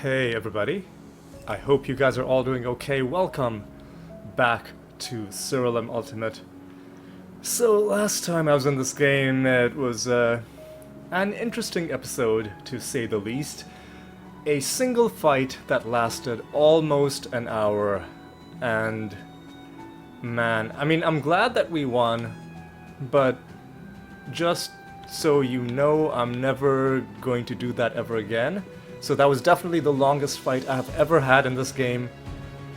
Hey everybody, I hope you guys are all doing okay. Welcome back to Siralim Ultimate. So last time I was in this game, it was an interesting episode to say the least. A single fight that lasted almost an hour, and man, I mean, I'm glad that we won, but just so you know, I'm never going to do that ever again. So that was definitely the longest fight I have ever had in this game,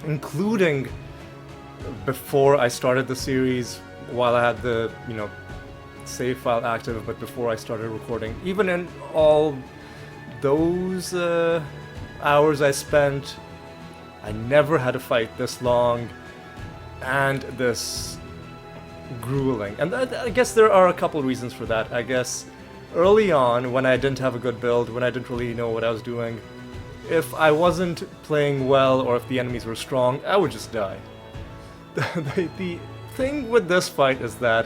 including before I started the series, while I had the, save file active, but before I started recording. Even in all those hours I spent, I never had a fight this long and this grueling. And I guess there are a couple reasons for that. I guess early on, when I didn't have a good build, when I didn't really know what I was doing, if I wasn't playing well or if the enemies were strong, I would just die. The thing with this fight is that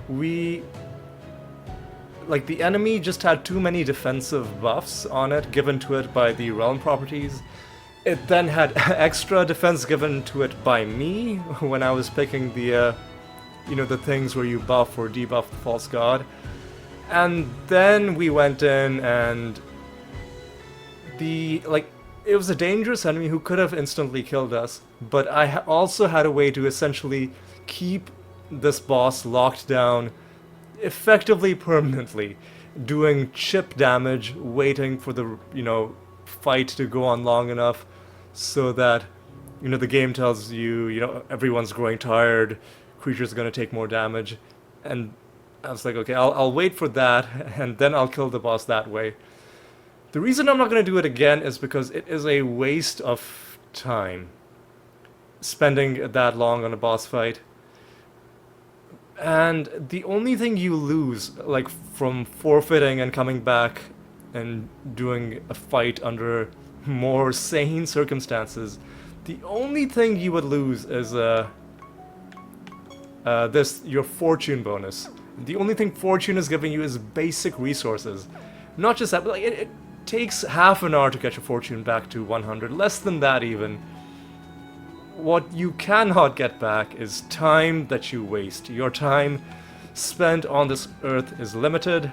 the enemy just had too many defensive buffs on it given to it by the realm properties. It then had extra defense given to it by me when I was picking the things where you buff or debuff the false god. And then we went in and it was a dangerous enemy who could have instantly killed us, but I also had a way to essentially keep this boss locked down effectively permanently, doing chip damage, waiting for the, fight to go on long enough so that, the game tells you, everyone's growing tired, creatures are going to take more damage, and I was like, okay, I'll wait for that, and then I'll kill the boss that way. The reason I'm not going to do it again is because it is a waste of time spending that long on a boss fight. And the only thing you lose, from forfeiting and coming back and doing a fight under more sane circumstances, the only thing you would lose is your fortune bonus. The only thing fortune is giving you is basic resources. Not just that, but it takes half an hour to get your fortune back to 100, less than that even. What you cannot get back is time that you waste. Your time spent on this earth is limited,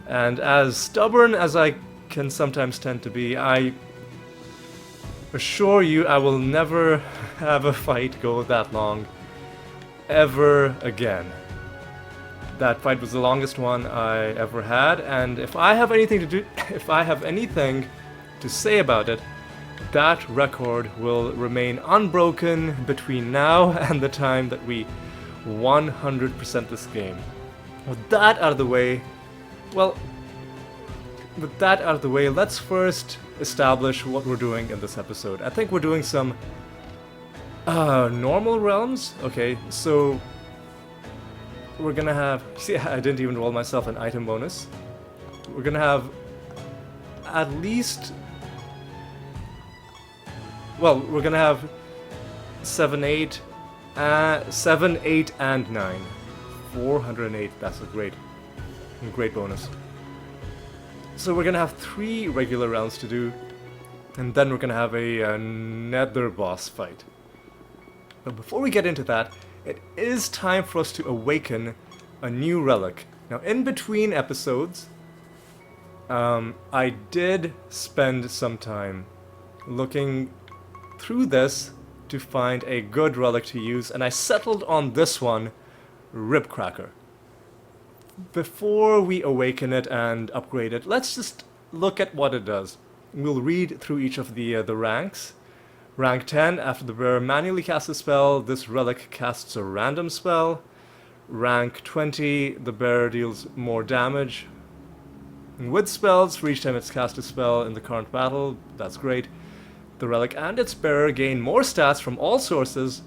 and as stubborn as I can sometimes tend to be, I assure you I will never have a fight go that long ever again. That fight was the longest one I ever had, and if I have anything to say about it, that record will remain unbroken between now and the time that we 100% this game. With that out of the way, let's first establish what we're doing in this episode. I think we're doing some normal realms. Okay, so we're gonna have... See, I didn't even roll myself an item bonus. We're gonna have at least... we're gonna have 7, 8, and 9. 408, that's a great bonus. So we're gonna have 3 regular rounds to do, and then we're gonna have a nether boss fight. But before we get into that, it is time for us to awaken a new relic. Now, in between episodes, I did spend some time looking through this to find a good relic to use, and I settled on this one, Ribcracker. Before we awaken it and upgrade it, let's just look at what it does. We'll read through each of the ranks. Rank 10, after the bearer manually casts a spell, this relic casts a random spell. Rank 20, the bearer deals more damage with spells for each time it's cast a spell in the current battle. That's great. The relic and its bearer gain more stats from all sources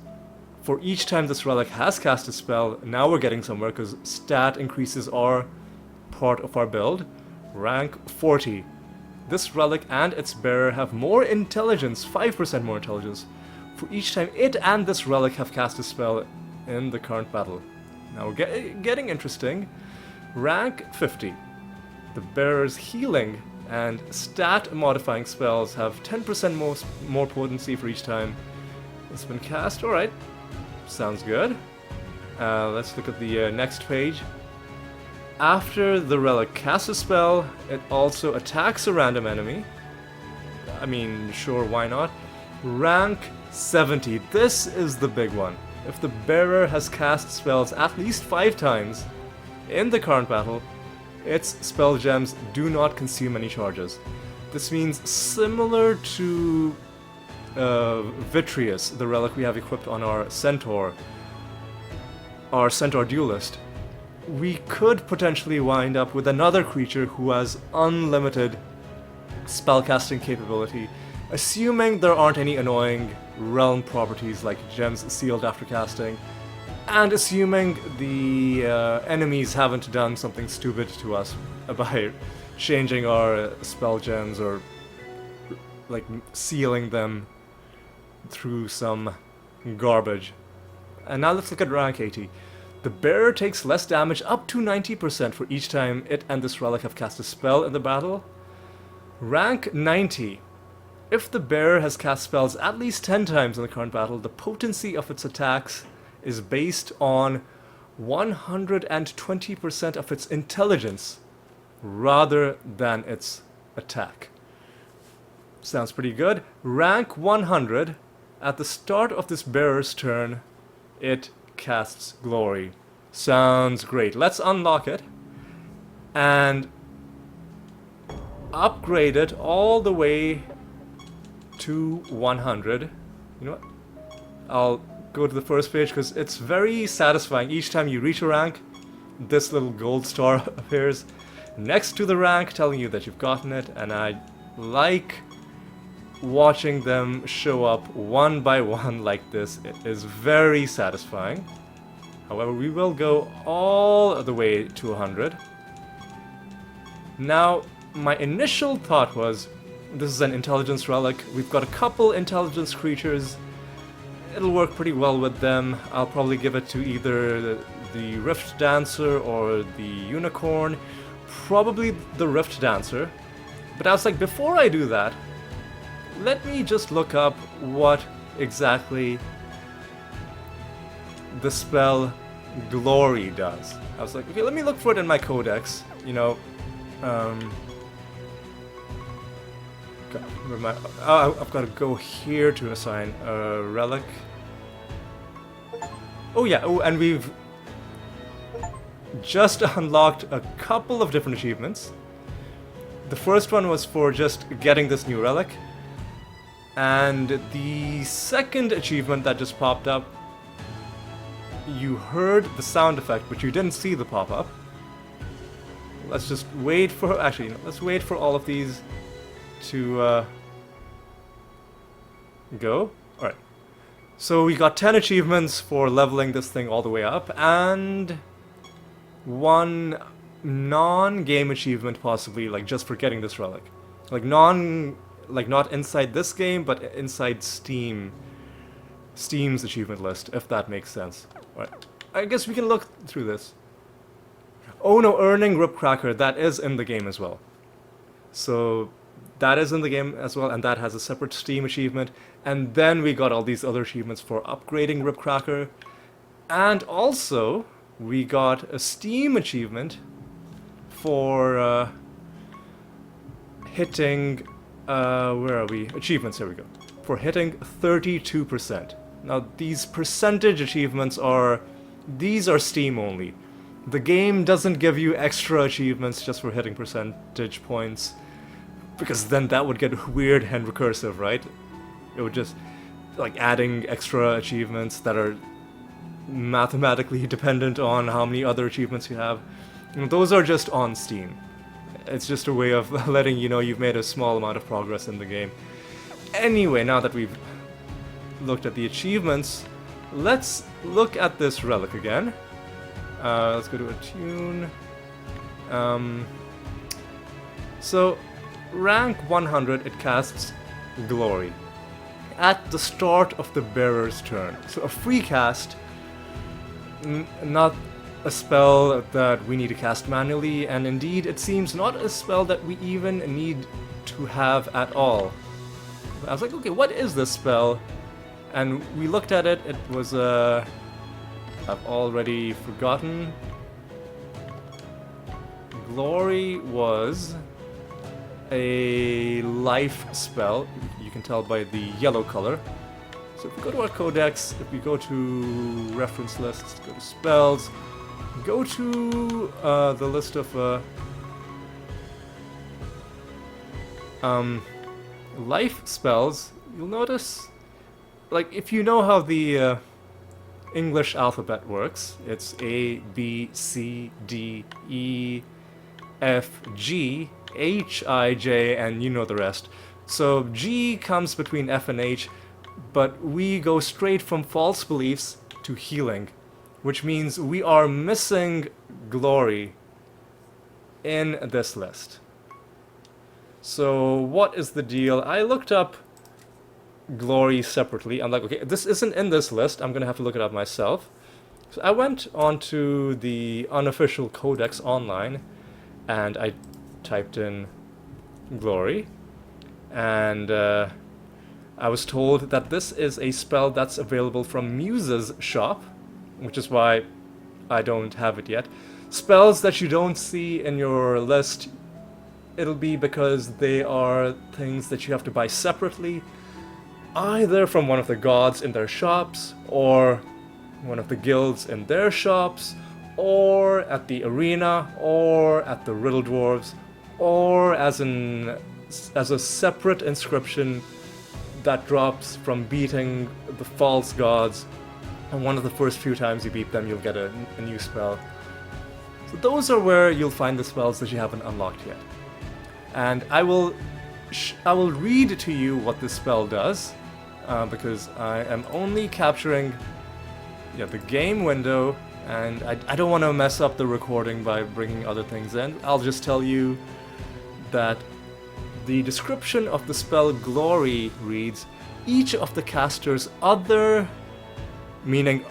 for each time this relic has cast a spell. Now we're getting somewhere because stat increases are part of our build. Rank 40. This relic and its bearer have more intelligence, 5% more intelligence, for each time it and this relic have cast a spell in the current battle. Now we're getting interesting. Rank 50. The bearer's healing And stat modifying spells have 10% more potency for each time it's been cast. Alright, sounds good. Let's look at the next page. After the relic casts a spell, it also attacks a random enemy. I mean, sure, why not? Rank 70. This is the big one. If the bearer has cast spells at least 5 times in the current battle, its spell gems do not consume any charges. This means similar to Vitreous, the relic we have equipped on our Centaur Duelist, we could potentially wind up with another creature who has unlimited spellcasting capability, assuming there aren't any annoying realm properties like gems sealed after casting, and assuming the enemies haven't done something stupid to us by changing our spell gems or like sealing them through some garbage. And now let's look at rank 80. The bearer takes less damage up to 90% for each time it and this relic have cast a spell in the battle. Rank 90. If the bearer has cast spells at least 10 times in the current battle, the potency of its attacks is based on 120% of its intelligence rather than its attack. Sounds pretty good. Rank 100. At the start of this bearer's turn, it casts Glory. Sounds great. Let's unlock it and upgrade it all the way to 100. You know what? I'll go to the first page because it's very satisfying. Each time you reach a rank, this little gold star appears next to the rank telling you that you've gotten it, and I like watching them show up one by one like this. It is very satisfying. However, we will go all the way to 100. Now, my initial thought was, this is an intelligence relic. We've got a couple intelligence creatures. It'll work pretty well with them. I'll probably give it to either the Rift Dancer or the Unicorn. Probably the Rift Dancer. But I was like, before I do that, let me just look up what exactly the spell Glory does. I was like, okay, let me look for it in my codex. You know, I've got to go here to assign a relic. Oh yeah, oh, and we've just unlocked a couple of different achievements. The first one was for just getting this new relic. And the second achievement that just popped up, you heard the sound effect, but you didn't see the pop-up. Let's just wait for... Actually, no, let's wait for all of these to go. Alright. So we got 10 achievements for leveling this thing all the way up, and one non-game achievement possibly, like just for getting this relic. Like not inside this game, but inside Steam's achievement list, if that makes sense. Alright, I guess we can look through this. Oh no, earning Ribcracker, that is in the game as well. So that is in the game as well, and that has a separate Steam achievement. And then we got all these other achievements for upgrading Ribcracker. And also, we got a Steam achievement for hitting... where are we? Achievements, here we go. For hitting 32%. Now, these percentage achievements are... These are Steam only. The game doesn't give you extra achievements just for hitting percentage points, because then that would get weird and recursive, right? It would just... like adding extra achievements that are mathematically dependent on how many other achievements you have. You know, those are just on Steam. It's just a way of letting you know you've made a small amount of progress in the game. Anyway, now that we've looked at the achievements, let's look at this relic again. Let's go to attune. So, rank 100, it casts Glory at the start of the bearer's turn. So a free cast, not a spell that we need to cast manually, and indeed it seems not a spell that we even need to have at all. I was like, okay, what is this spell? And we looked at it, it was I've already forgotten. Glory was a life spell, you can tell by the yellow color. So if we go to our codex, if we go to reference lists, go to spells, go to the list of life spells, you'll notice, like, if you know how the English alphabet works, it's A, B, C, D, E, F, G, H, I, J, and you know the rest. So G comes between F and H, but we go straight from false beliefs to healing, which means we are missing glory in this list. So what is the deal? I looked up glory separately. I'm like, okay, this isn't in this list, I'm gonna have to look it up myself. So I went onto the unofficial codex online and I typed in glory, and I was told that this is a spell that's available from Muse's shop, which is why I don't have it yet. Spells that you don't see in your list, it'll be because they are things that you have to buy separately, either from one of the gods in their shops, or one of the guilds in their shops, or at the arena, or at the Riddle Dwarves, or as a separate inscription that drops from beating the false gods, and one of the first few times you beat them you'll get a new spell. So those are where you'll find the spells that you haven't unlocked yet. And I will read to you what this spell does, because I am only capturing the game window, and I don't want to mess up the recording by bringing other things in. I'll just tell you that the description of the spell Glory reads, each of the casters other, meaning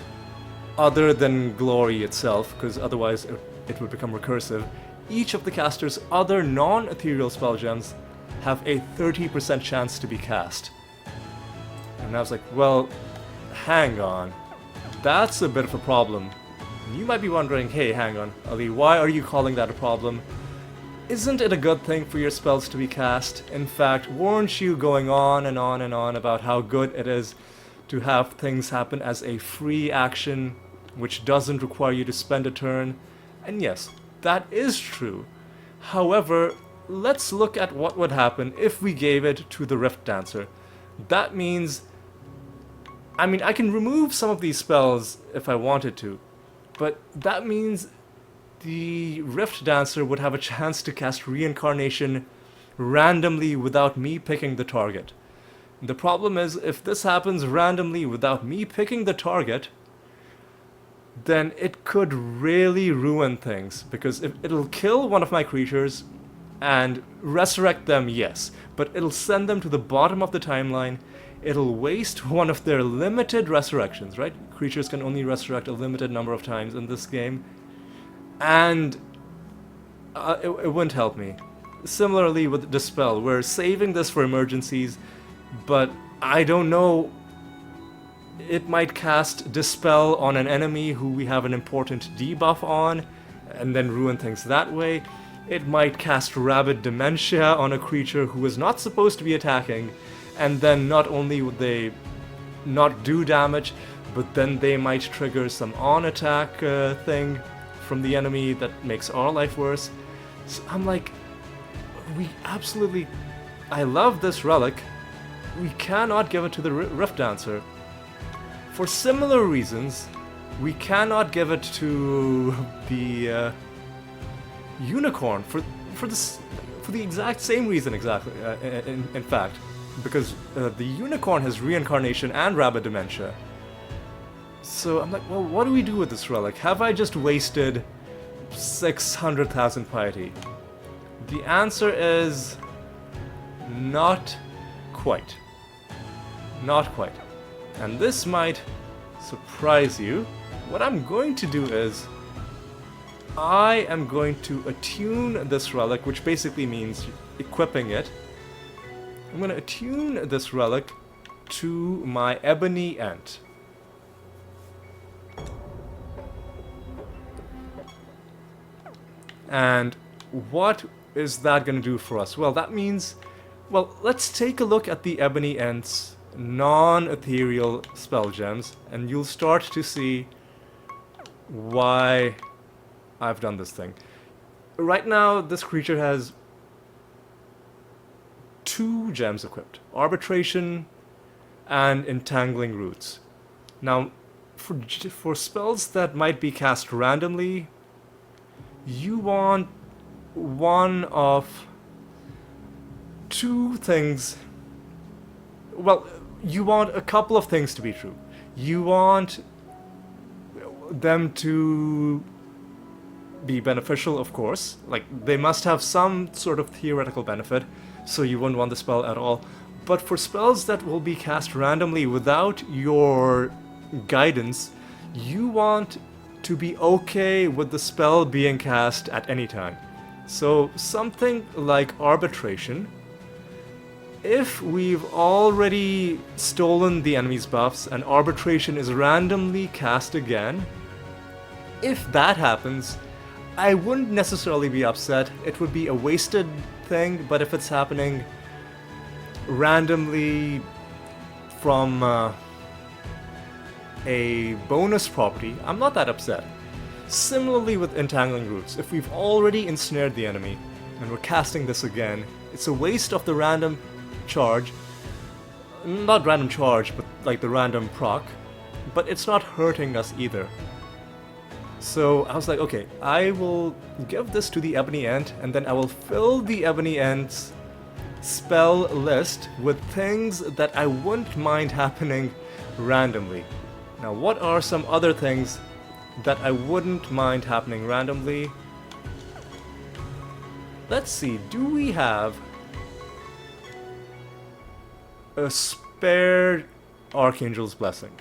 other than Glory itself, because otherwise it would become recursive, each of the casters other non-ethereal spell gems have a 30% chance to be cast. And I was like, well, hang on. That's a bit of a problem. You might be wondering, hey, hang on, Ali, why are you calling that a problem? Isn't it a good thing for your spells to be cast? In fact, weren't you going on and on and on about how good it is to have things happen as a free action, which doesn't require you to spend a turn? And yes, that is true. However, let's look at what would happen if we gave it to the Rift Dancer. That means, I mean, I can remove some of these spells if I wanted to, but that means the Rift Dancer would have a chance to cast Reincarnation randomly without me picking the target. The problem is, if this happens randomly without me picking the target, then it could really ruin things, because it'll kill one of my creatures and resurrect them, yes, but it'll send them to the bottom of the timeline. It'll waste one of their limited resurrections, right? Creatures can only resurrect a limited number of times in this game, and it wouldn't help me. Similarly with Dispel, we're saving this for emergencies, but I don't know, it might cast Dispel on an enemy who we have an important debuff on, and then ruin things that way. It might cast Rabid Dementia on a creature who is not supposed to be attacking, and then not only would they not do damage, but then they might trigger some on-attack thing from the enemy that makes our life worse. So I'm like, I love this relic, we cannot give it to the Rift Dancer. For similar reasons, we cannot give it to the Unicorn for the exact same reason, exactly. In fact, because the Unicorn has Reincarnation and Rabid Dementia. So I'm like, well, what do we do with this relic? Have I just wasted 600,000 piety? The answer is not quite. Not quite. And this might surprise you. What I'm going to do is I am going to attune this relic, which basically means equipping it. I'm going to attune this relic to my ebony ant. And what is that going to do for us? Well, that means... Well, let's take a look at the ebony ant's non-ethereal spell gems, and you'll start to see why I've done this thing. Right now, this creature has 2 gems equipped. Arbitration and Entangling Roots. Now, for spells that might be cast randomly, you want one of 2 things. Well, you want a couple of things to be true. You want them to be beneficial, of course. Like, they must have some sort of theoretical benefit, so you wouldn't want the spell at all. But for spells that will be cast randomly without your guidance, you want to be okay with the spell being cast at any time. So something like Arbitration, if we've already stolen the enemy's buffs and Arbitration is randomly cast again, if that happens, I wouldn't necessarily be upset. It would be a wasted thing, but if it's happening randomly from a bonus property, I'm not that upset. Similarly with Entangling Roots, if we've already ensnared the enemy and we're casting this again, it's a waste of the random charge. Not random charge, but like the random proc, but it's not hurting us either. So I was like, okay, I will give this to the Ebony Ant, and then I will fill the Ebony Ant's spell list with things that I wouldn't mind happening randomly. Now, what are some other things that I wouldn't mind happening randomly? Let's see, do we have a spare Archangel's Blessing?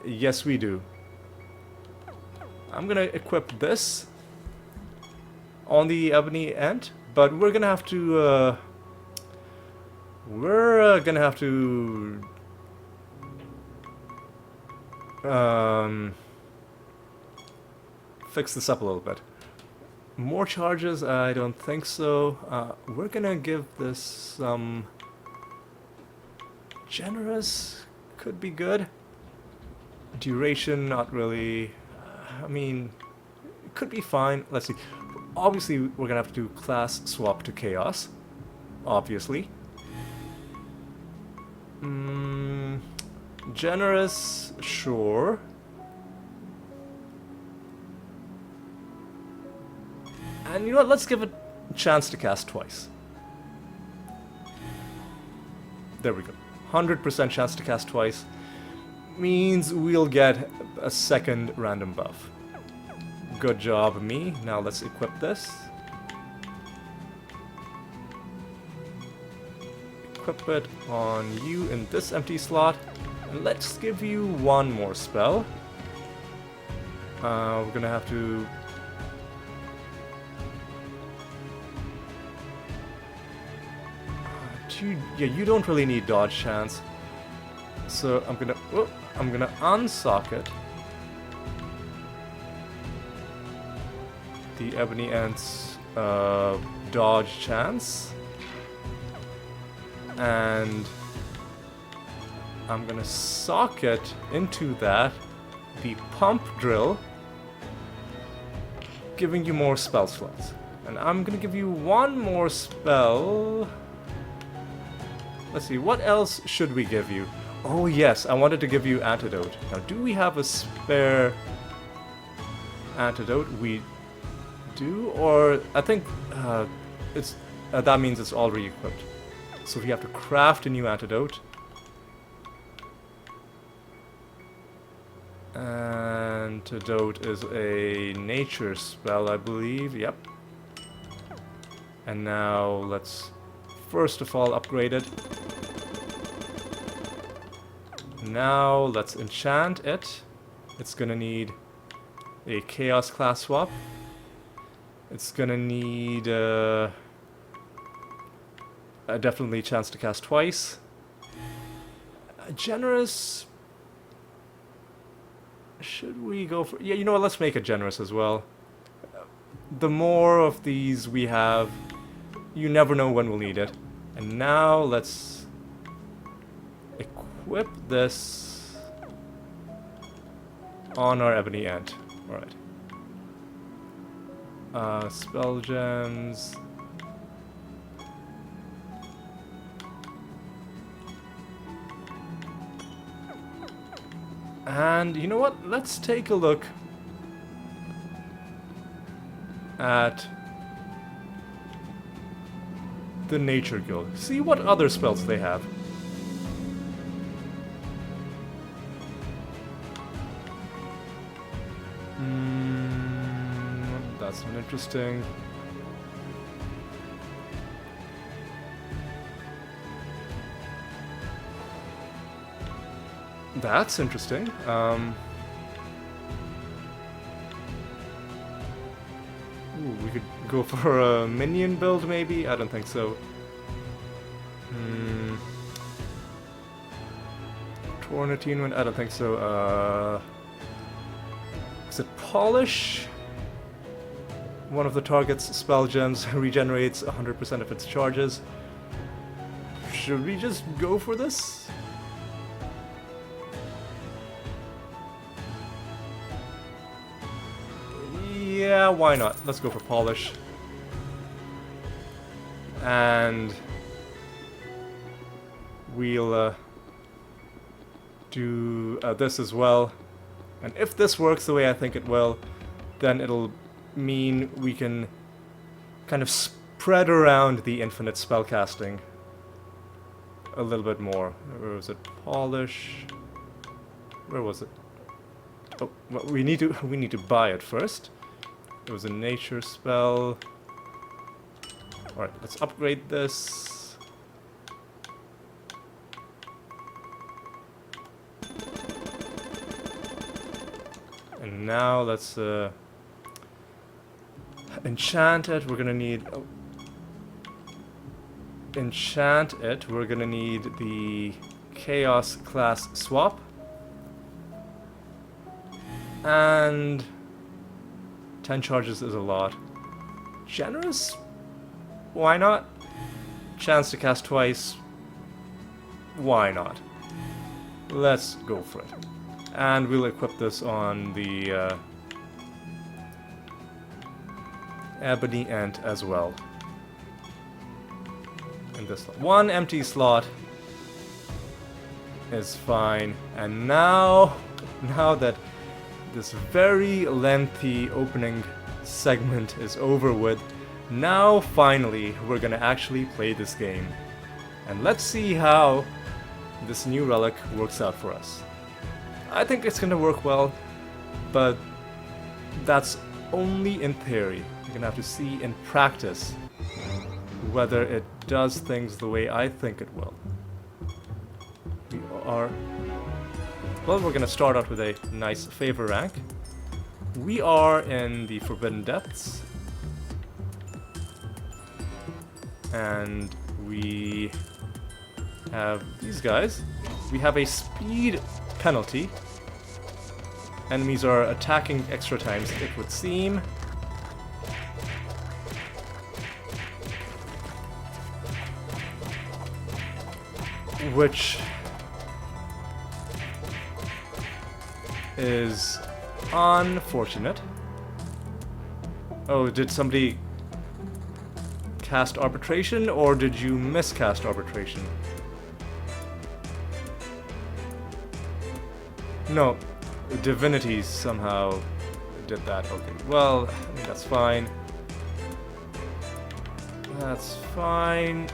Yes, we do. I'm gonna equip this on the Ebony Ant, but we're gonna have to fix this up a little bit. More charges? I don't think so. We're gonna give this some generous. Could be good. Duration, not really. I mean, it could be fine. Let's see. Obviously, we're gonna have to do class swap to chaos. Obviously. Generous, sure. And you know what? Let's give it a chance to cast twice. There we go. 100% chance to cast twice means we'll get a second random buff. Good job, me. Now let's equip this. Equip it on you in this empty slot. And let's give you one more spell. We're gonna have to... you don't really need dodge chance. So I'm gonna unsocket the Ebony Ant's dodge chance, and I'm gonna socket into that the pump drill, giving you more spell slots. And I'm gonna give you one more spell. Let's see, what else should we give you? Oh yes, I wanted to give you Antidote. Now, do we have a spare Antidote? We do, or I think it's that means it's already equipped. So we have to craft a new Antidote. Antidote is a nature spell, I believe. Yep. And now let's first of all upgrade it. Now let's enchant it. It's gonna need a Chaos class swap. It's gonna need definitely a chance to cast twice. Generous. Should we go for... Yeah, you know what, let's make it generous as well. The more of these we have, you never know when we'll need it. And now let's equip this on our ebony ant. Alright. Spell gems. And you know what? Let's take a look at the Nature Guild. See what other spells they have. That's not interesting. That's interesting. Ooh, we could go for a minion build, maybe? I don't think so. Tornatine one? I don't think so. Is it Polish? One of the target's spell gems regenerates 100% of its charges. Should we just go for this? Yeah, why not? Let's go for Polish. And we'll do this as well. And if this works the way I think it will, then it'll mean we can kind of spread around the infinite spellcasting a little bit more. Where was it? Polish. Where was it? Oh, well, we need to buy it first. It was a nature spell. Alright, let's upgrade this. And now let's enchant it. We're gonna need... Oh, enchant it. We're gonna need the Chaos class swap. And 10 charges is a lot. Generous? Why not? Chance to cast twice? Why not? Let's go for it. And we'll equip this on the ebony ant as well. And this one empty slot is fine. And now that this very lengthy opening segment is over with, now finally we're gonna actually play this game. And let's see how this new relic works out for us. I think it's gonna work well, but that's only in theory. You're gonna have to see in practice whether it does things the way I think it will. Well, we're gonna start out with a nice favor rank. We are in the Forbidden Depths. And we have these guys. We have a speed penalty. Enemies are attacking extra times, it would seem. Which is unfortunate. Oh, did somebody cast arbitration, or did you miscast arbitration? No, divinities somehow did that. Okay, well, I mean, that's fine. That's fine.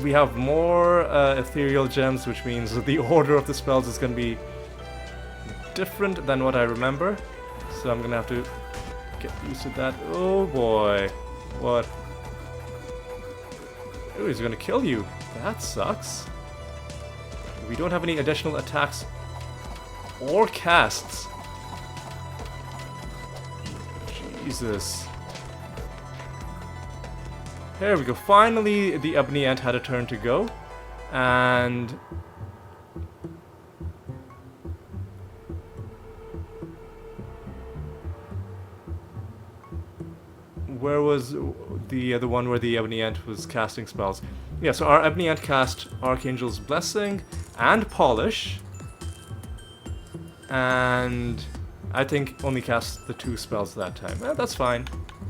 We have more ethereal gems, which means the order of the spells is going to be different than what I remember. So I'm going to have to get used to that. Oh boy. What? Oh, he's going to kill you. That sucks. We don't have any additional attacks or casts. Jesus. There we go. Finally, the ebony ant had a turn to go. And... where was the other one where the ebony ant was casting spells? Yeah, so our ebony ant cast Archangel's Blessing and Polish. And I think only cast the 2 spells that time. That's fine.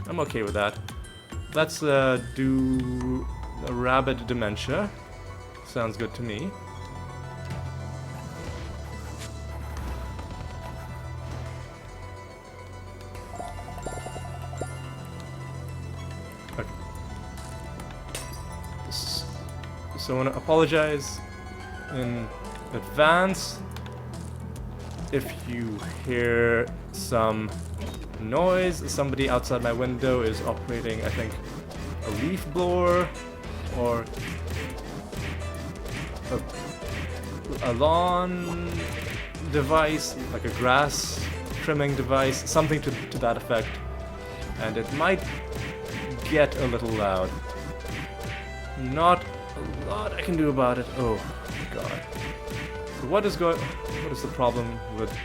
I'm okay with that. Let's do a Rabid Dementia. Sounds good to me. Okay. So I want to apologize in advance if you hear some noise. Somebody outside my window is operating, I think, a leaf blower or a lawn device, like a grass trimming device, something to that effect. And it might get a little loud. Not a lot I can do about it. Oh god. So what is the problem with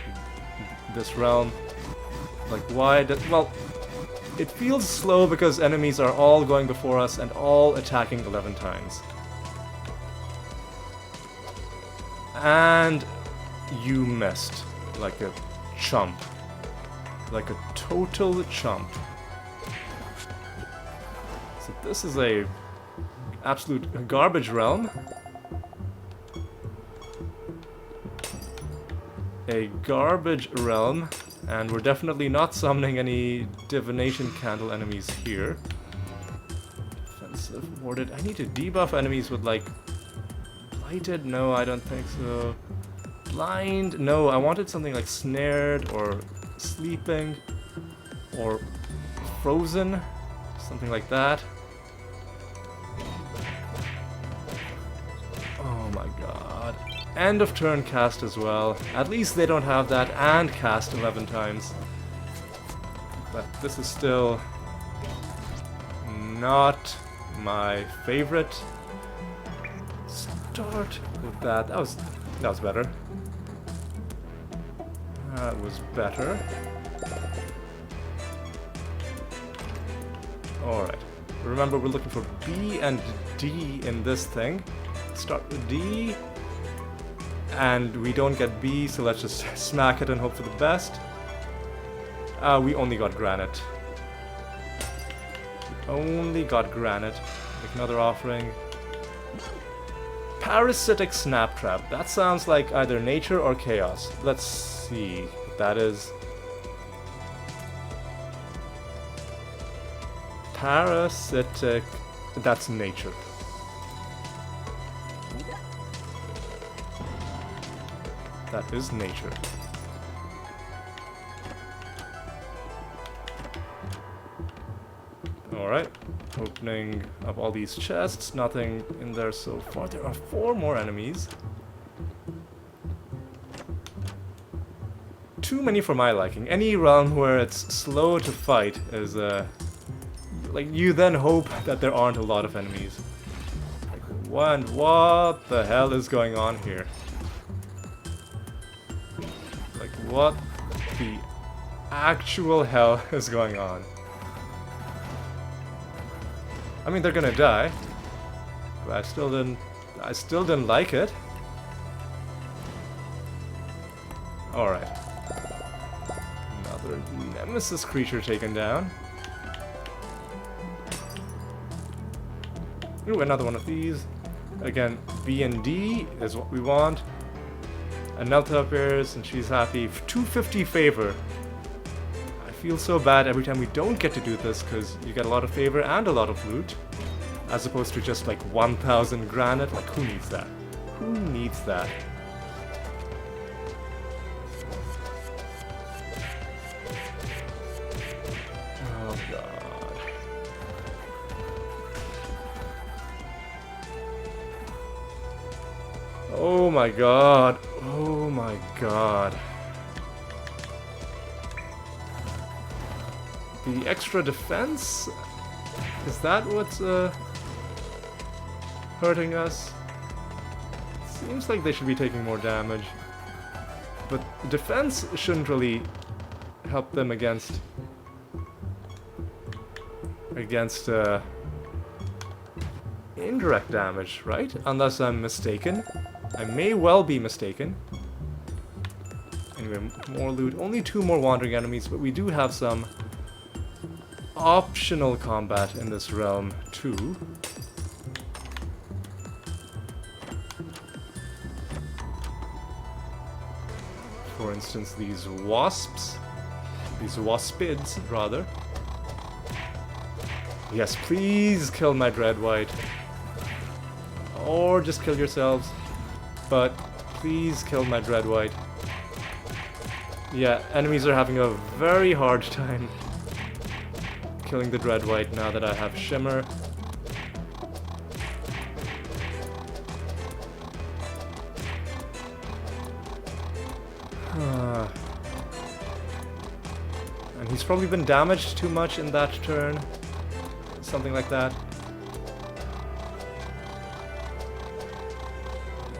this realm? Like, why well, it feels slow because enemies are all going before us and all attacking 11 times. And you missed. Like a chump. Like a total chump. So this is a absolute garbage realm. A garbage realm. And we're definitely not summoning any divination candle enemies here. Defensive warded. I need to debuff enemies with like blighted? No, I don't think so. Blind? No, I wanted something like snared or sleeping or frozen. Something like that. Oh my god. End of turn cast as well. At least they don't have that and cast 11 times. But this is still not my favorite. Start with that. That was better. That was better. Alright. Remember, we're looking for B and D in this thing. Start with D. And we don't get B, so let's just smack it and hope for the best. We only got granite. We only got granite. Make another offering. Parasitic Snap Trap. That sounds like either nature or chaos. Let's see what that is. Parasitic. That's nature. That is nature. Alright. Opening up all these chests. Nothing in there so far. There are 4 more enemies. Too many for my liking. Any realm where it's slow to fight is like, you then hope that there aren't a lot of enemies. Like, what the hell is going on here? Like, what the actual hell is going on? I mean, they're gonna die, but I still didn't like it. Alright. Another nemesis creature taken down. Ooh, another one of these. Again, B and D is what we want. Anelta appears and she's happy. 250 favor. I feel so bad every time we don't get to do this because you get a lot of favor and a lot of loot. As opposed to just like 1000 granite. Like, who needs that? Who needs that? Oh god. Oh my god. Oh my god. The extra defense? Is that what's hurting us? Seems like they should be taking more damage. But defense shouldn't really help them against indirect damage, right? Unless I'm mistaken. I may well be mistaken. Anyway, more loot. Only 2 more wandering enemies, but we do have some optional combat in this realm, too. For instance, these wasps. These waspids, rather. Yes, please kill my Dreadwhite. Or just kill yourselves. But please kill my Dreadwhite. Yeah, enemies are having a very hard time killing the Dreadwhite now that I have Shimmer. And he's probably been damaged too much in that turn. Something like that.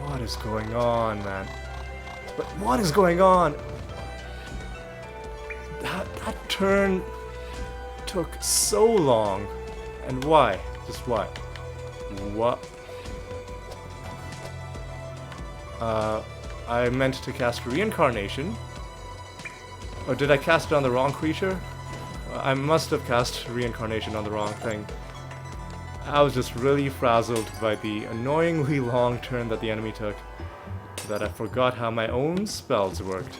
What is going on, man? But what is going on? That turn took so long. And why? Just why? What? I meant to cast Reincarnation. Or did I cast it on the wrong creature? I must have cast Reincarnation on the wrong thing. I was just really frazzled by the annoyingly long turn that the enemy took, that I forgot how my own spells worked.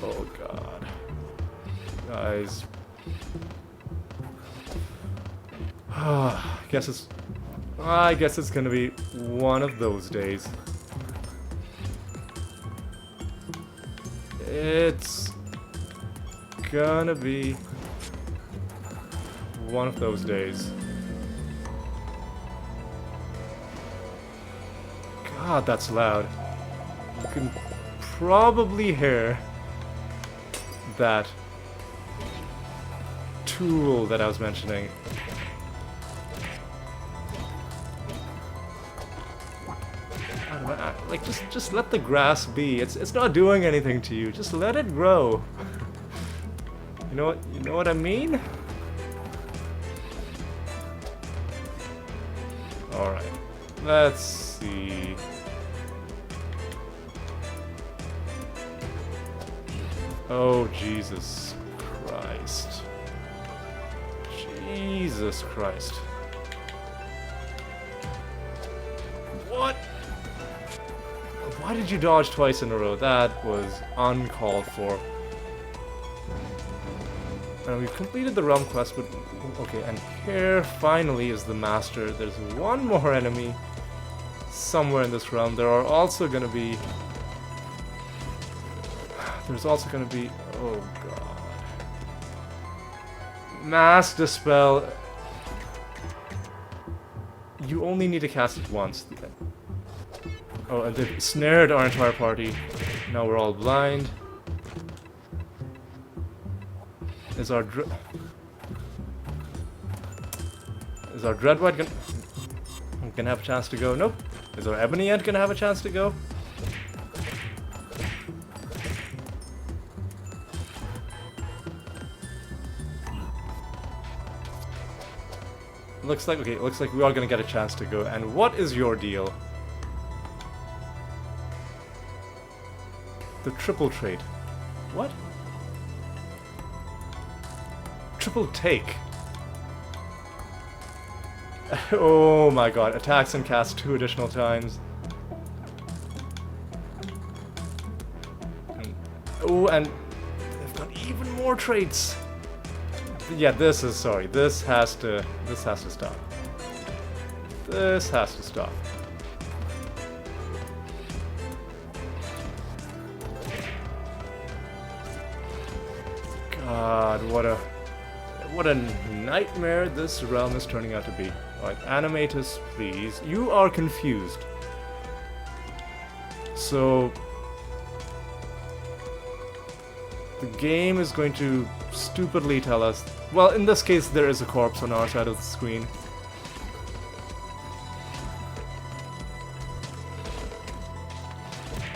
Oh god. Guys. I guess it's gonna be one of those days. It's gonna be one of those days. God, that's loud. You can probably hear that tool that I was mentioning. Like, just let the grass be. It's not doing anything to you. Just let it grow. You know what I mean? Alright. Let's see. Oh, Jesus Christ. Jesus Christ. What? Why did you dodge twice in a row? That was uncalled for. And we've completed the realm quest, but okay, and here finally is the master. There's one more enemy somewhere in this realm. There are also gonna be... There's also gonna be... Oh god. Mass Dispel. You only need to cast it once. Oh, and they've snared our entire party. Now we're all blind. Is our Dreadwhite gonna have a chance to go? Nope. Is our Ebony Ant gonna have a chance to go? Looks like we are gonna get a chance to go. And what is your deal? The triple trait. What? Triple take. Oh my god. Attacks and casts 2 additional times. Oh, and they've got even more traits. Yeah, this has to stop. This has to stop. God, what a nightmare this realm is turning out to be. Alright, Animatus, please. You are confused. So... the game is going to stupidly tell us... Well, in this case, there is a corpse on our side of the screen.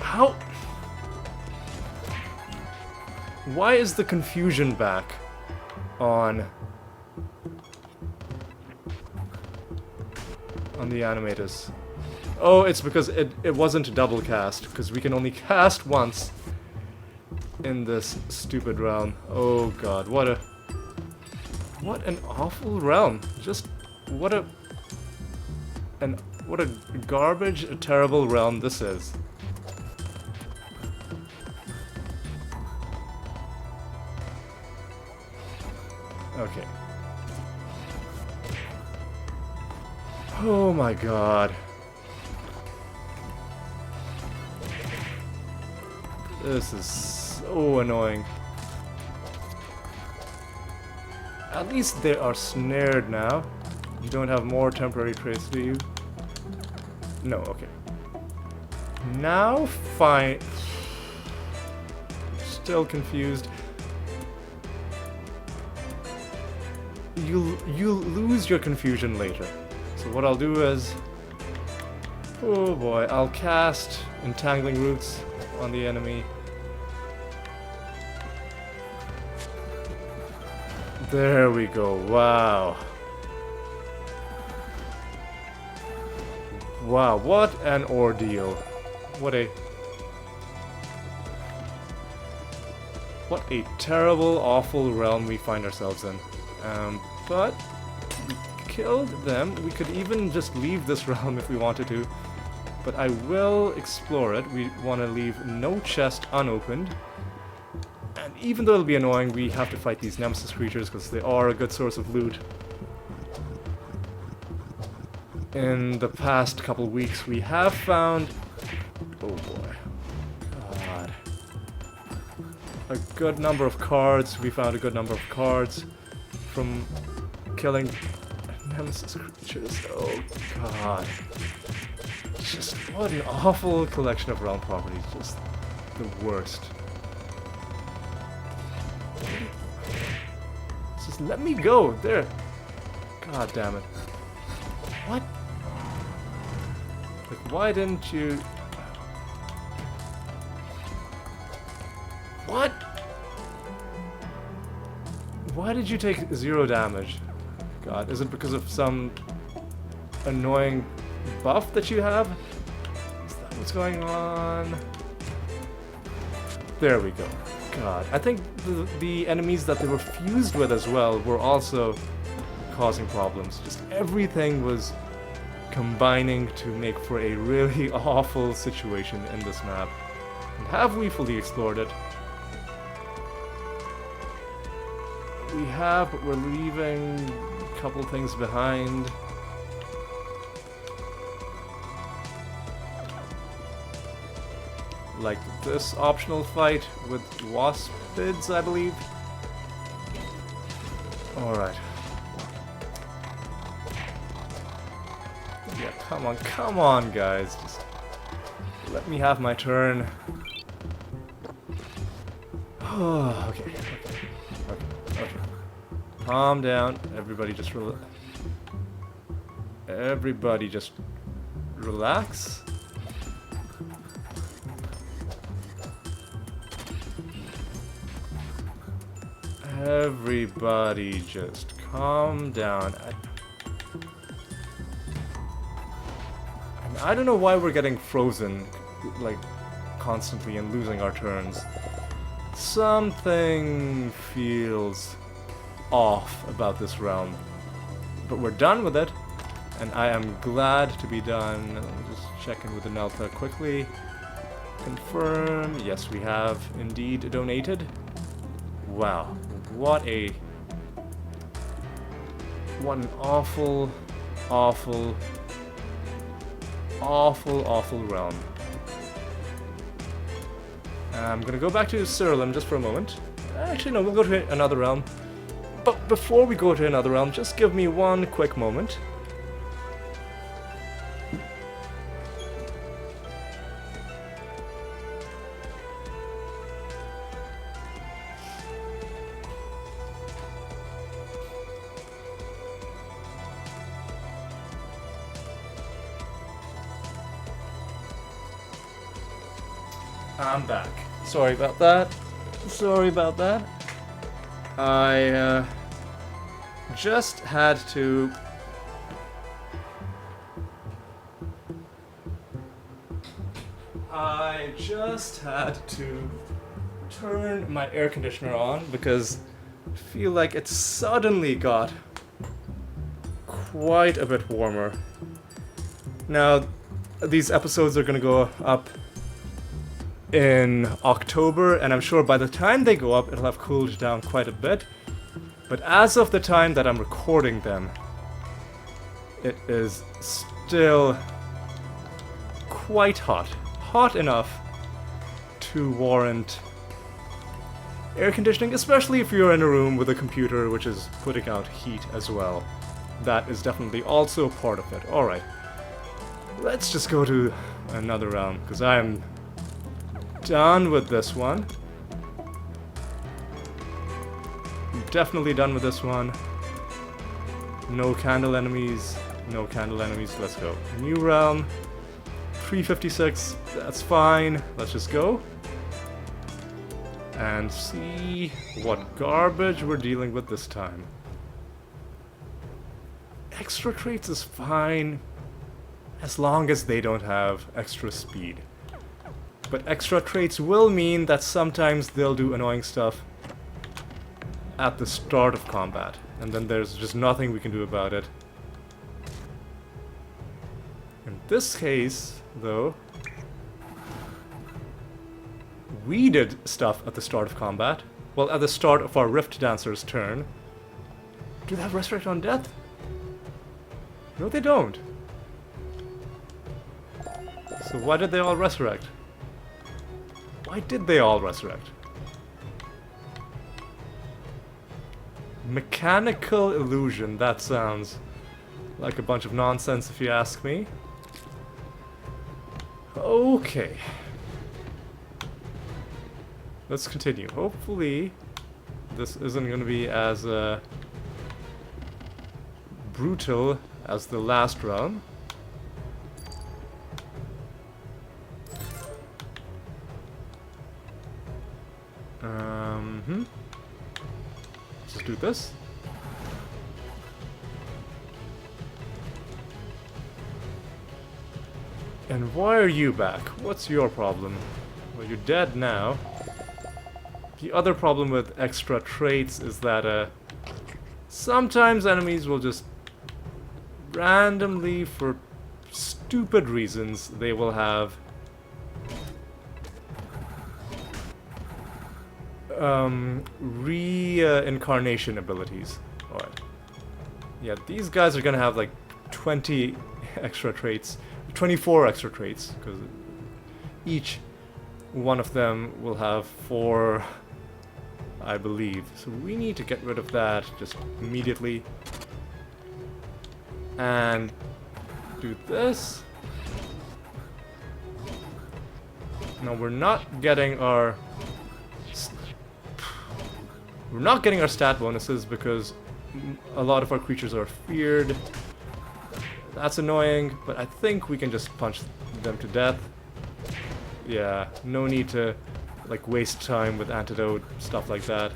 How? Why is the confusion back on the animators? Oh, it's because it wasn't a double cast, because we can only cast once in this stupid realm. Oh god, what an awful realm. Just what a garbage, a terrible realm this is. Okay. Oh my god. This is so annoying. At least they are snared now. You don't have more temporary trace, do you? No, okay. Now, fine. Still confused. You'll lose your confusion later. So what I'll do is... Oh boy, I'll cast Entangling Roots on the enemy. There we go, wow. Wow, what an ordeal. What a terrible, awful realm we find ourselves in. But we killed them. We could even just leave this realm if we wanted to. But I will explore it. We want to leave no chest unopened. And even though it'll be annoying, we have to fight these nemesis creatures because they are a good source of loot. In the past couple weeks, we have found... Oh boy. God. A good number of cards. We found a good number of cards from killing nemesis creatures. Oh god. Just what an awful collection of realm properties. Just the worst. Just let me go. There. God damn it. What? Like, why didn't you... What? Why did you take 0 damage? God, is it because of some annoying buff that you have? Is that what's going on? There we go. God, I think the enemies that they were fused with as well were also causing problems. Just everything was combining to make for a really awful situation in this map. And have we fully explored it? We have, but we're leaving a couple things behind. Like this optional fight with waspids, I believe. Alright. Yeah, come on, guys. Just let me have my turn. Okay. Calm down. Everybody just relax. Everybody just calm down. I don't know why we're getting frozen, like, constantly and losing our turns. Something feels off about this realm. But we're done with it, and I am glad to be done. Let me just check in with the Nelta quickly. Confirm. Yes, we have indeed donated. Wow. What an awful realm. I'm gonna go back to Siralim just for a moment. Actually, no, we'll go to another realm. But before we go to another realm, just give me one quick moment. I'm back. Sorry about that. Sorry about that. I just had to... I just had to turn my air conditioner on because I feel like it suddenly got quite a bit warmer. Now, these episodes are gonna go up in October, and I'm sure by the time they go up, it'll have cooled down quite a bit. But as of the time that I'm recording them, it is still quite hot. Hot enough to warrant air conditioning, especially if you're in a room with a computer which is putting out heat as well. That is definitely also part of it. Alright, let's just go to another round, because I am done with this one. Definitely done with this one. No candle enemies. No candle enemies. Let's go. New realm. 356. That's fine. Let's just go. And see what garbage we're dealing with this time. Extra traits is fine, as long as they don't have extra speed. But extra traits will mean that sometimes they'll do annoying stuff at the start of combat, and then there's just nothing we can do about it. In this case, though, we did stuff at the start of combat. Well, at the start of our Rift Dancer's turn. Do they have Resurrect on Death? No, they don't. So why did they all resurrect? Why did they all resurrect? Mechanical illusion, that sounds like a bunch of nonsense if you ask me. Okay. Let's continue. Hopefully this isn't going to be as brutal as the last round. Let's do this. And why are you back? What's your problem? Well, you're dead now. The other problem with extra traits is that sometimes enemies will just randomly, for stupid reasons, they will have reincarnation abilities. Alright. Yeah, these guys are gonna have like 20 extra traits, 24 extra traits, because each one of them will have 4, I believe. So we need to get rid of that just immediately. And do this. No, we're not getting our stat bonuses because a lot of our creatures are feared. That's annoying, but I think we can just punch them to death. Yeah, no need to like waste time with antidote, stuff like that.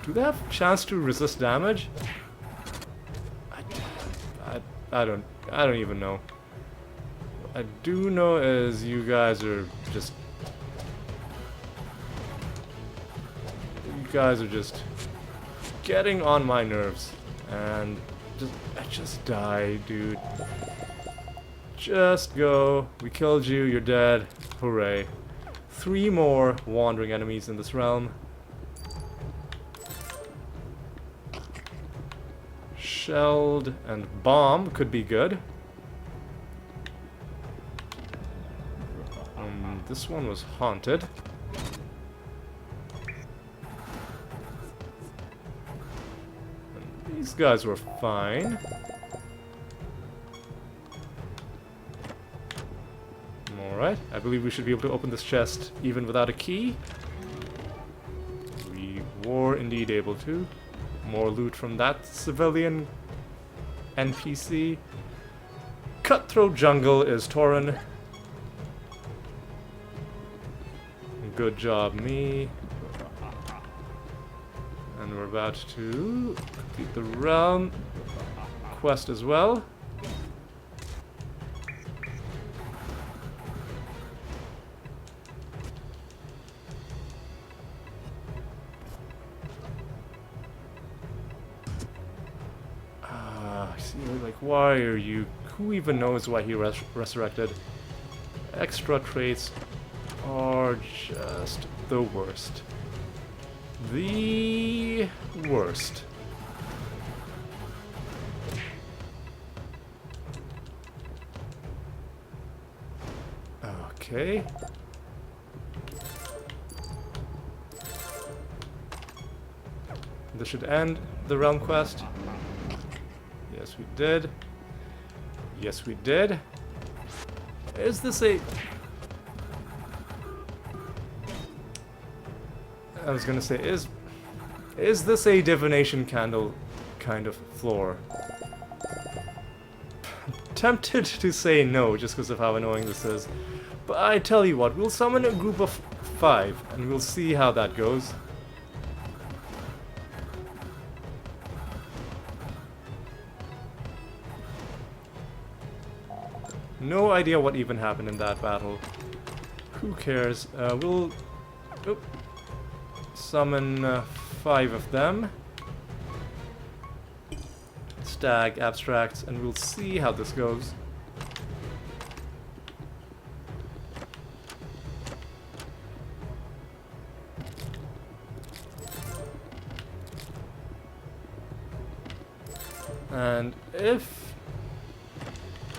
Do they have chance to resist damage? I don't even know. What I do know is you guys are just getting on my nerves, and I just die, dude. Just go. We killed you. You're dead. Hooray! 3 more wandering enemies in this realm. Shelled and bomb could be good. This one was haunted. And these guys were fine. Alright, I believe we should be able to open this chest even without a key. We were indeed able to. More loot from that civilian NPC. Cutthroat Jungle is Torin. Good job, me. And we're about to complete the realm quest as well. See, like, why are you... Who even knows why he resurrected? Extra traits are just the worst. The worst. Okay. This should end the realm quest. Yes, we did. Yes, we did. Is this a... I was gonna say, is this a divination candle kind of floor? Tempted to say no, just because of how annoying this is. But I tell you what, we'll summon a group of 5, and we'll see how that goes. No idea what even happened in that battle. Who cares? We'll summon 5 of them. Stag abstracts, and we'll see how this goes. And if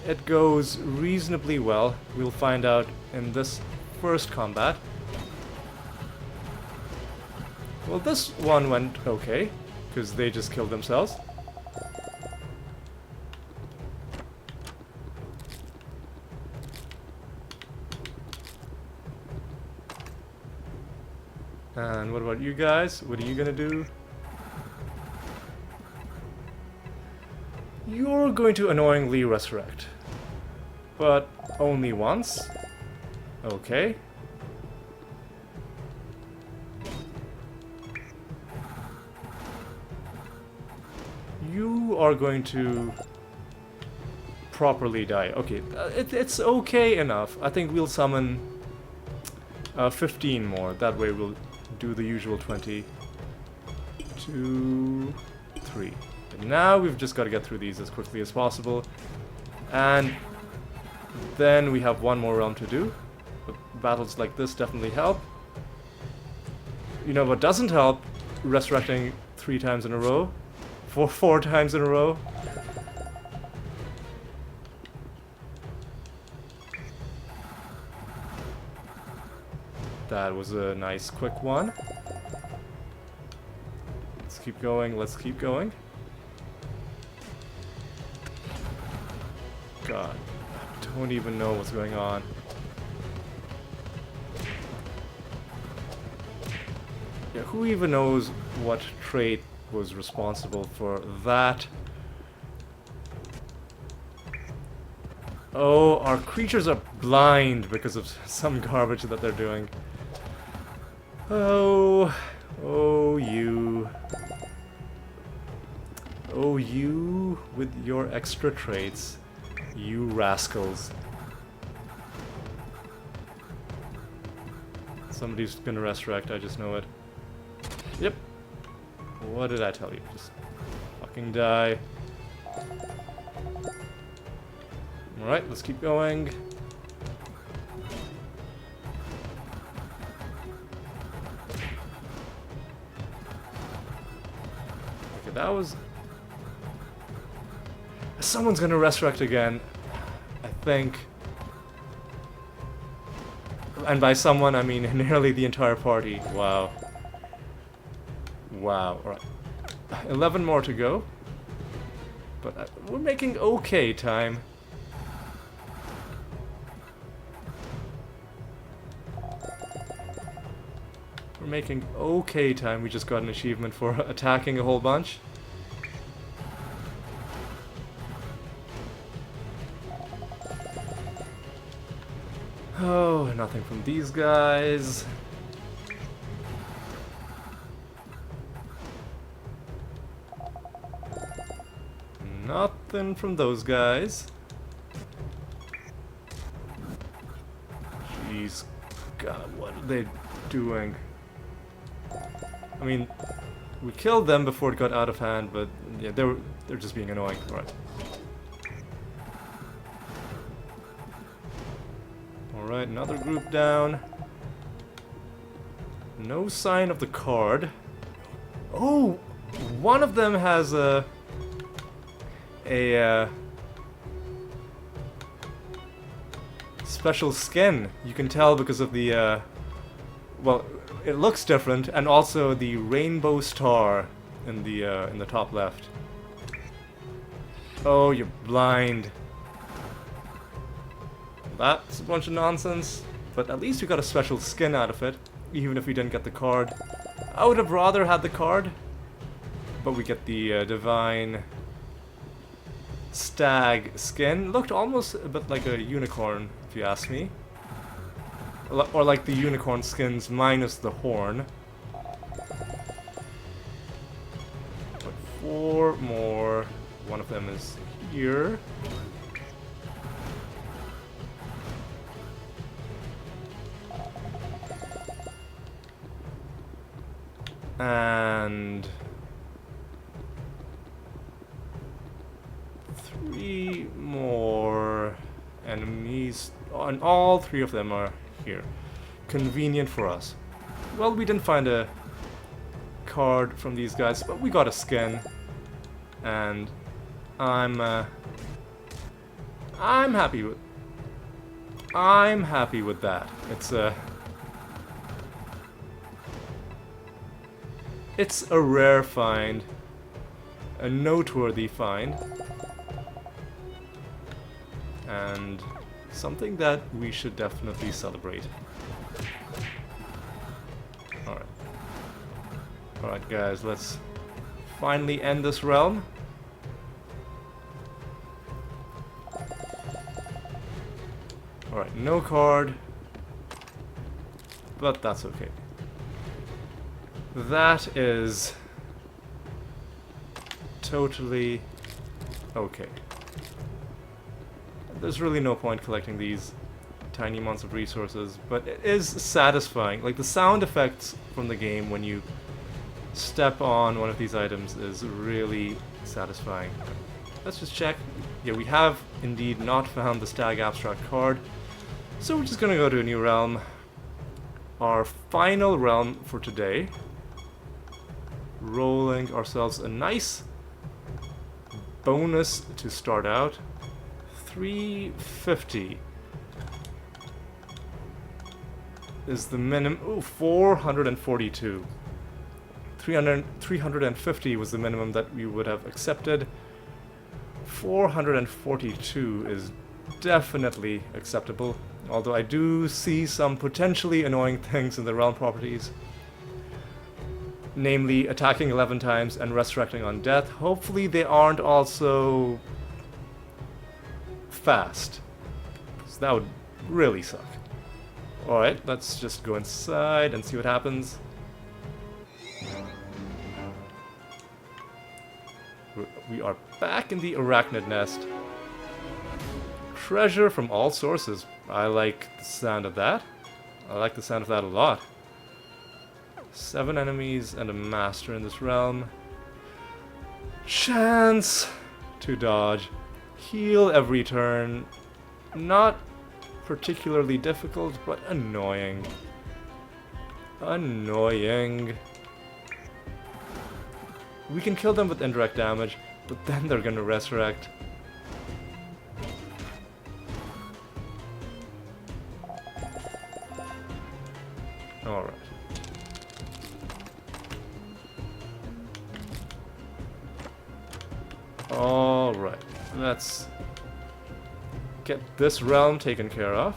it goes reasonably well, we'll find out in this first combat. Well, this one went okay, because they just killed themselves. And what about you guys? What are you gonna do? You're going to annoyingly resurrect. But only once? Okay. You are going to properly die. Okay, it's okay enough. I think we'll summon 15 more. That way we'll do the usual 20. 2, 3. And now we've just got to get through these as quickly as possible. And then we have one more realm to do. But battles like this definitely help. You know what doesn't help? Resurrecting 3 times in a row. 4 times in a row. That was a nice quick one. Let's keep going, let's keep going. God, I don't even know what's going on. Yeah, who even knows what trait was responsible for that? Oh, our creatures are blind because of some garbage that they're doing. Oh, oh you. Oh, you with your extra traits. You rascals. Somebody's gonna resurrect, I just know it. Yep. What did I tell you? Just fucking die. Alright, let's keep going. Okay, that was... Someone's gonna resurrect again, I think. And by someone, I mean nearly the entire party. Wow. Wow, alright. 11 more to go. But we're making okay time. We're making okay time. We just got an achievement for attacking a whole bunch. Oh, nothing from these guys. Nothing from those guys. Jeez. God, what are they doing? I mean, we killed them before it got out of hand, but yeah, they're just being annoying. Alright. Alright, another group down. No sign of the card. Oh! One of them has a special skin. You can tell because of the well, it looks different, and also the rainbow star in the top left. Oh, you're blind. That's a bunch of nonsense, but at least we got a special skin out of it, even if we didn't get the card. I would have rather had the card, but we get the divine stag skin. Looked almost a bit like a unicorn, if you ask me. Or like the unicorn skins minus the horn. But 4 more. One of them is here. And 3 more enemies, and all 3 of them are here. Convenient for us. Well, we didn't find a card from these guys, but we got a skin, and I'm happy with that. It's a rare find, a noteworthy find, and something that we should definitely celebrate. Alright. Alright guys, let's finally end this realm. Alright, no card, but that's okay. That is totally okay. There's really no point collecting these tiny amounts of resources, but it is satisfying. Like, the sound effects from the game when you step on one of these items is really satisfying. Let's just check. Yeah, we have indeed not found the Stag Abstract card, so we're just gonna go to a new realm. Our final realm for today. Rolling ourselves a nice bonus to start out. 350 is the minimum. Ooh, 442. 350 was the minimum that we would have accepted. 442 is definitely acceptable, although I do see some potentially annoying things in the realm properties. Namely, attacking 11 times and resurrecting on death. Hopefully they aren't also fast, because that would really suck. Alright, let's just go inside and see what happens. We are back in the arachnid nest. Treasure from all sources. I like the sound of that. I like the sound of that a lot. 7 enemies and a master in this realm. Chance to dodge. Heal every turn. Not particularly difficult, but annoying. Annoying. We can kill them with indirect damage, but then they're gonna resurrect. Alright. Alright, let's get this realm taken care of.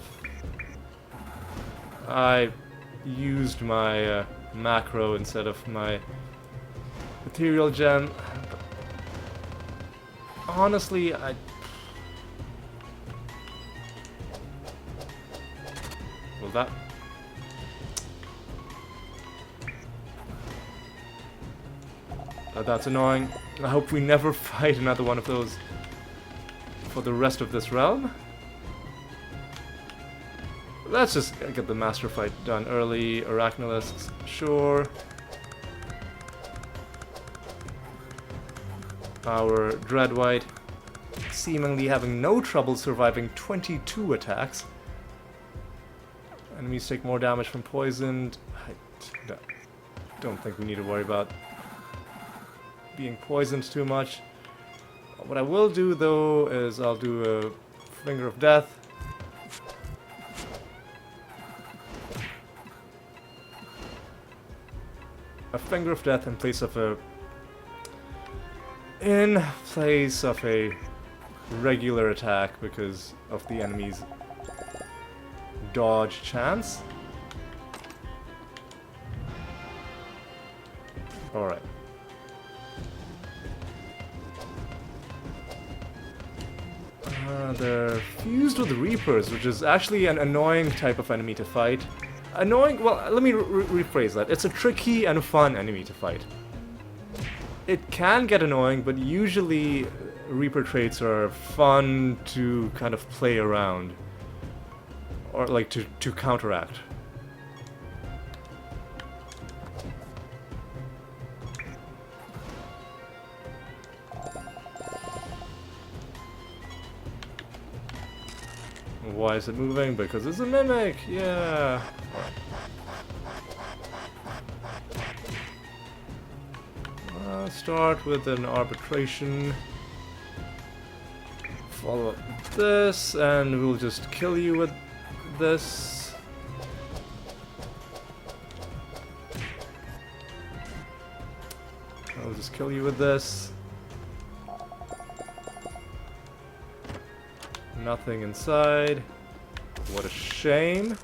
I used my macro instead of my ethereal gem. Honestly, of that. That's annoying. I hope we never fight another one of those for the rest of this realm. Let's just get the master fight done early. Arachnolisks, sure. Our Dreadwhite seemingly having no trouble surviving 22 attacks. Enemies take more damage from poisoned. I don't think we need to worry about being poisoned too much. What I will do though is I'll do a Finger of Death. A Finger of Death in place of a regular attack because of the enemy's dodge chance. Alright. They're fused with Reapers, which is actually an annoying type of enemy to fight. Annoying? Well, let me rephrase that. It's a tricky and fun enemy to fight. It can get annoying, but usually Reaper traits are fun to kind of play around. Or like to counteract. Why is it moving? Because it's a mimic! Yeah! Start with an arbitration. Follow up with this, and we'll just kill you with this. I'll just kill you with this. Nothing inside. What a shame.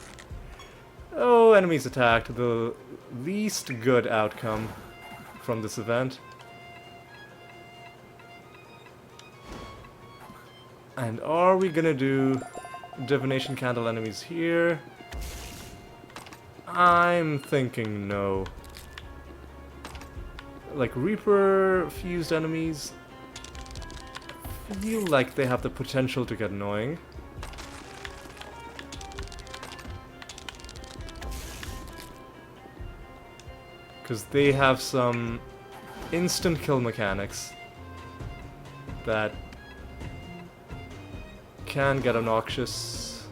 Oh, enemies attacked. The least good outcome from this event. And are we gonna do Divination Candle enemies here? I'm thinking no. Like Reaper fused enemies, I feel like they have the potential to get annoying. Because they have some instant kill mechanics that can get obnoxious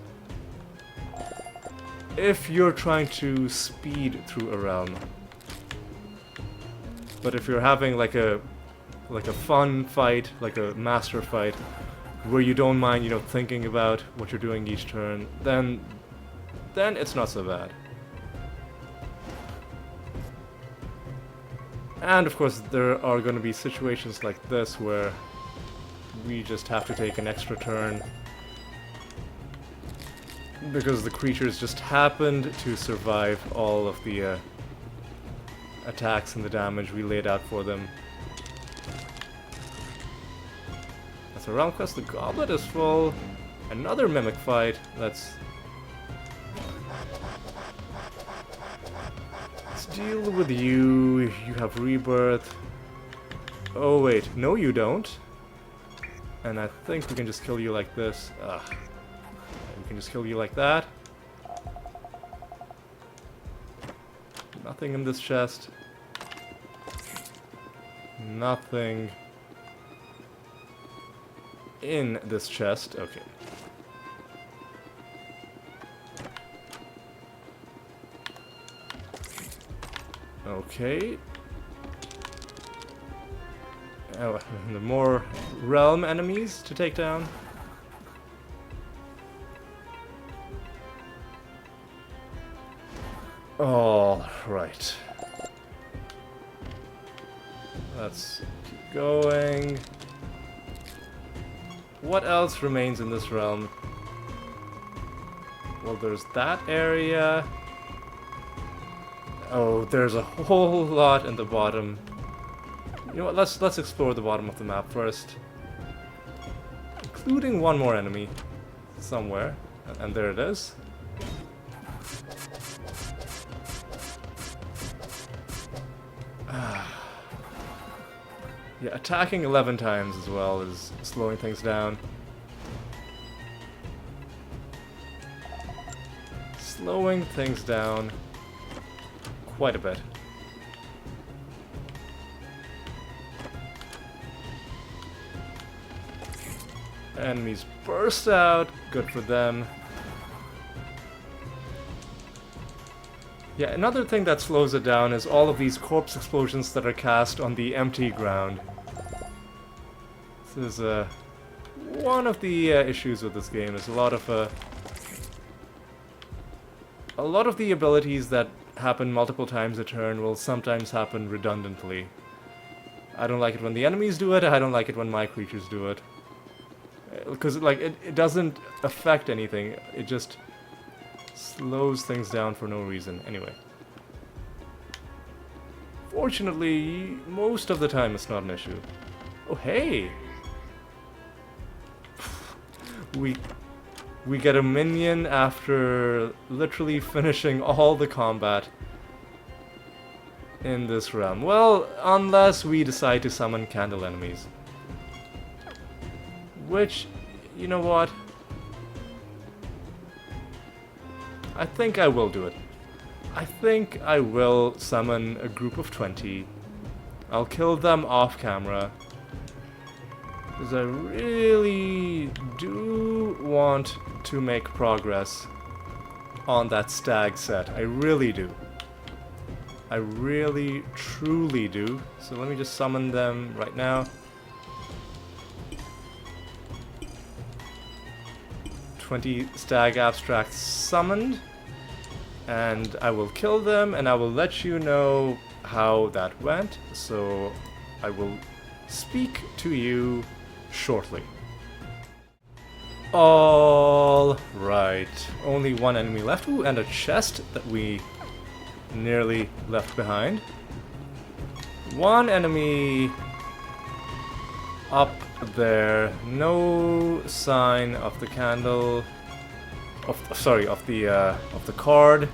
if you're trying to speed through a realm. But if you're having like a fun fight, like a master fight, where you don't mind, you know, thinking about what you're doing each turn, then it's not so bad. And of course there are going to be situations like this where we just have to take an extra turn because the creatures just happened to survive all of the attacks and the damage we laid out for them. That's a realm quest. The goblet is full. Another mimic fight. Let's deal with you. You have rebirth. Oh wait, no you don't. And I think we can just kill you like this. Ugh. We can just kill you like that. Nothing in this chest. Nothing in this chest. Okay. Okay. Oh, the more realm enemies to take down. All right. Let's keep going. What else remains in this realm? Well, there's that area. Oh, there's a whole lot in the bottom. You know what? Let's explore the bottom of the map first, including one more enemy somewhere, and there it is. Yeah, attacking 11 times as well is slowing things down. Slowing things down quite a bit. Enemies burst out, good for them. Yeah, another thing that slows it down is all of these corpse explosions that are cast on the empty ground. This is one of the issues with this game. Is a lot of the abilities that happen multiple times a turn will sometimes happen redundantly. I don't like it when the enemies do it. I don't like it when my creatures do it. Because like it doesn't affect anything. It just slows things down for no reason. Anyway. Fortunately, most of the time it's not an issue. Oh hey! We get a minion after literally finishing all the combat in this realm. Well, unless we decide to summon candle enemies. Which, you know what? I think I will do it. I think I will summon a group of 20. I'll kill them off camera. Because I really do want to make progress on that stag set. I really do. I really, truly do. So let me just summon them right now. 20 stag abstracts summoned. And I will kill them and I will let you know how that went. So I will speak to you shortly. All right, only one enemy left. Ooh, and a chest that we nearly left behind. One enemy up there. No sign of the candle. Of the card.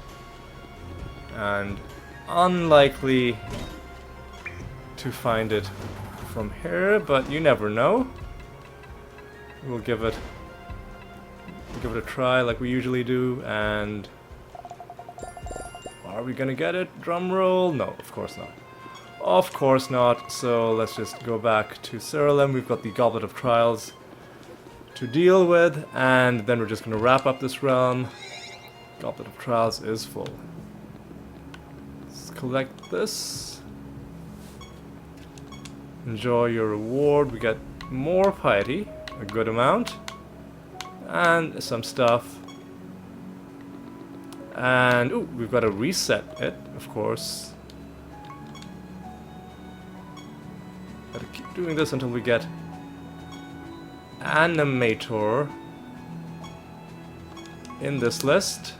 And unlikely to find it from here, but you never know. We'll give it a try like we usually do, and are we gonna get it? Drum roll? No, of course not. Of course not. So let's just go back to Siralim. We've got the Goblet of Trials to deal with, and then we're just gonna wrap up this realm. Goblet of Trials is full. Let's collect this. Enjoy your reward. We get more piety, a good amount, and some stuff. And ooh, we've got to reset it, of course. Gotta keep doing this until we get Animator in this list.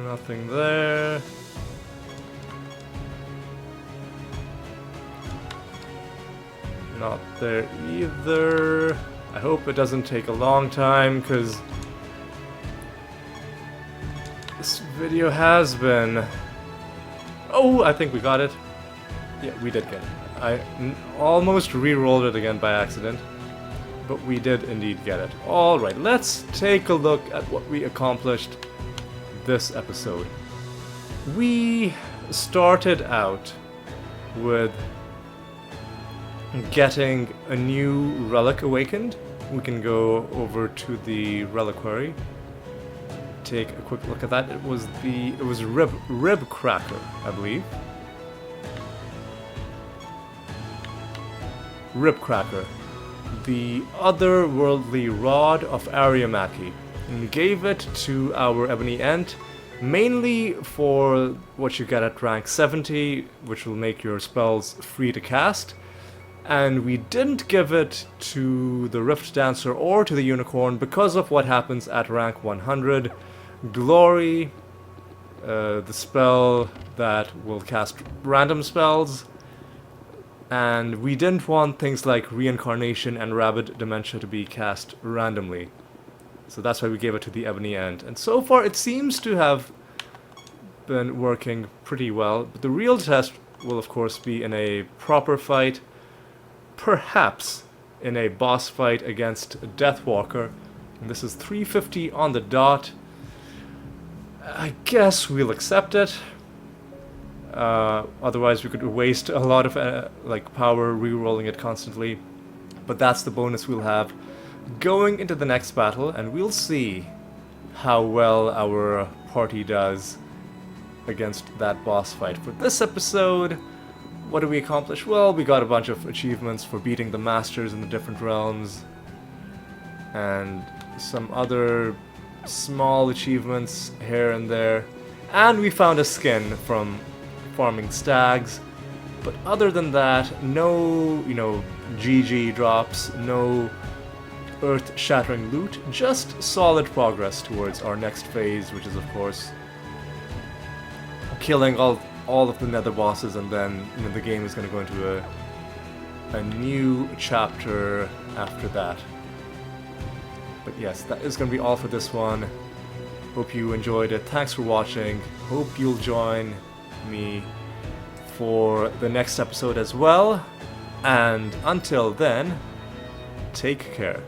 Nothing there. Not there either. I hope it doesn't take a long time, because this video has been... Oh, I think we got it. Yeah, we did get it. I almost re-rolled it again by accident, but we did indeed get it. Alright, let's take a look at what we accomplished this episode. We started out with getting a new relic awakened. We can go over to the reliquary, take a quick look at that. It was Ribcracker, I believe. Ribcracker, the otherworldly rod of Ariamaki. And we gave it to our Ebony Ent, mainly for what you get at rank 70, which will make your spells free to cast. And we didn't give it to the Rift Dancer or to the Unicorn because of what happens at rank 100. Glory, the spell that will cast random spells. And we didn't want things like Reincarnation and Rabid Dementia to be cast randomly. So that's why we gave it to the Ebony Ent. And so far it seems to have been working pretty well. But the real test will of course be in a proper fight, perhaps in a boss fight against Deathwalker. And this is 350 on the dot. I guess we'll accept it. Otherwise we could waste a lot of like power re-rolling it constantly. But that's the bonus we'll have going into the next battle, and we'll see how well our party does against that boss fight. For this episode, what did we accomplish? Well, we got a bunch of achievements for beating the masters in the different realms, and some other small achievements here and there, and we found a skin from farming stags. But other than that, no, GG drops, no earth-shattering loot, just solid progress towards our next phase, which is of course killing all of the nether bosses, and then the game is going to go into a new chapter after that. But yes, that is going to be all for this one. Hope you enjoyed it. Thanks for watching. Hope you'll join me for the next episode as well. And until then, take care.